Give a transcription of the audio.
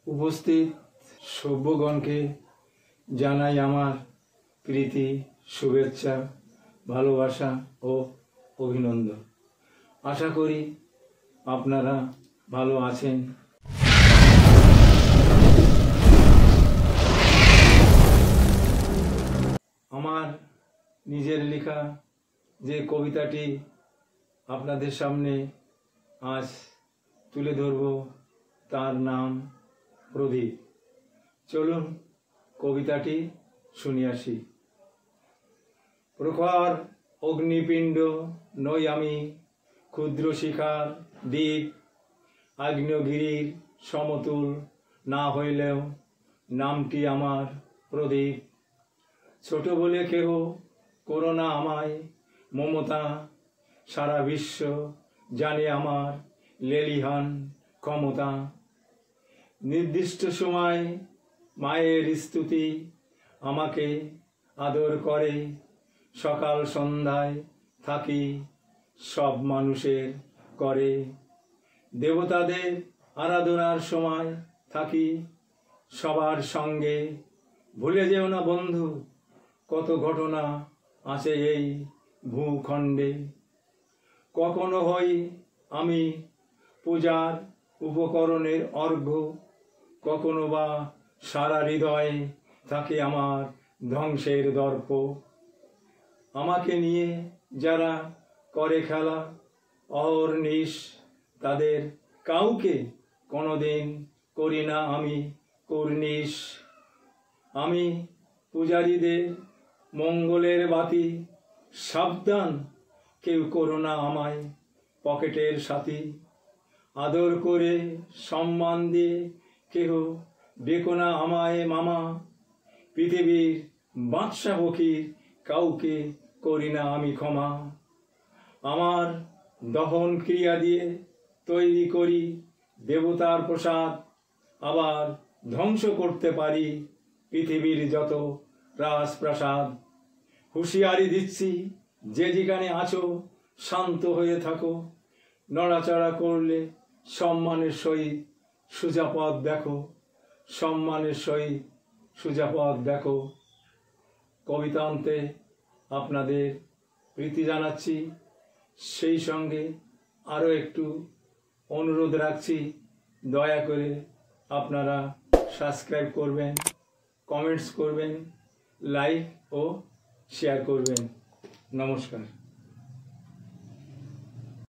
উপস্থিত সভ্যগণকে জানাই আমার প্রীতি, শুভেচ্ছা, ভালোবাসা ও অভিনন্দন। আশা করি আপনারা ভালো আছেন। আমার নিজের লেখা যে কবিতাটি আপনাদের সামনে আজ তুলে ধরব তার নাম প্রদীপ। চলুন কবিতাটি শুনে আসি। প্রখর অগ্নিপিণ্ড নই আমি, ক্ষুদ্র শিখার দ্বীপ, আগ্নেয়গিরির সমতুল না হইলেও নামটি আমার প্রদীপ। ছোট বলে কেহ করোনা আমায় মমতা, সারা বিশ্ব জানে আমার লেলিহান ক্ষমতা। নির্দিষ্ট সময় মায়ের স্তুতি আমাকে আদর করে, সকাল সন্ধ্যায় থাকি সব মানুষের করে। দেবতাদের আরাধনার সময় থাকি সবার সঙ্গে, ভুলে যেও না বন্ধু কত ঘটনা আছে এই ভূখণ্ডে। কখনো হই আমি পূজার উপকরণের অর্ঘ্য, কখনো বা সারা হৃদয়ে থাকে আমার ধ্বংসের দর্প। আমাকে নিয়ে যারা করে খেলা অহর্নিশ, তাদের কাউকে কোনোদিন করি না আমি কুর্নিশ। আমি পূজারীদের মঙ্গলের বাতি, সাবধান কেউ করো না আমায় পকেটের সাথী। আদর করে সম্মান দিয়ে কেহ ডেকো না আমায় মামা, পৃথিবীর বাদশা ফকির কাউকে করি না আমি ক্ষমা। আমার দহন ক্রিয়া দিয়ে তৈরি করি দেবতার প্রসাদ, আবার ধ্বংস করতে পারি পৃথিবীর যত রাজপ্রাসাদ। হুঁশিয়ারি দিচ্ছি যে যেখানে আছো শান্ত হয়ে থাকো, নড়াচড়া করলে সম্মানের সহিত সোজা পথ দেখো, সম্মানের সহিত সোজা পথ দেখো। কবিতান্তে আপনাদের প্রীতি জানাচ্ছি, সেই সঙ্গে আরও একটু অনুরোধ রাখছি, দয়া করে আপনারা সাবস্ক্রাইব করবেন, কমেন্টস করবেন, লাইক ও শেয়ার করবেন। নমস্কার।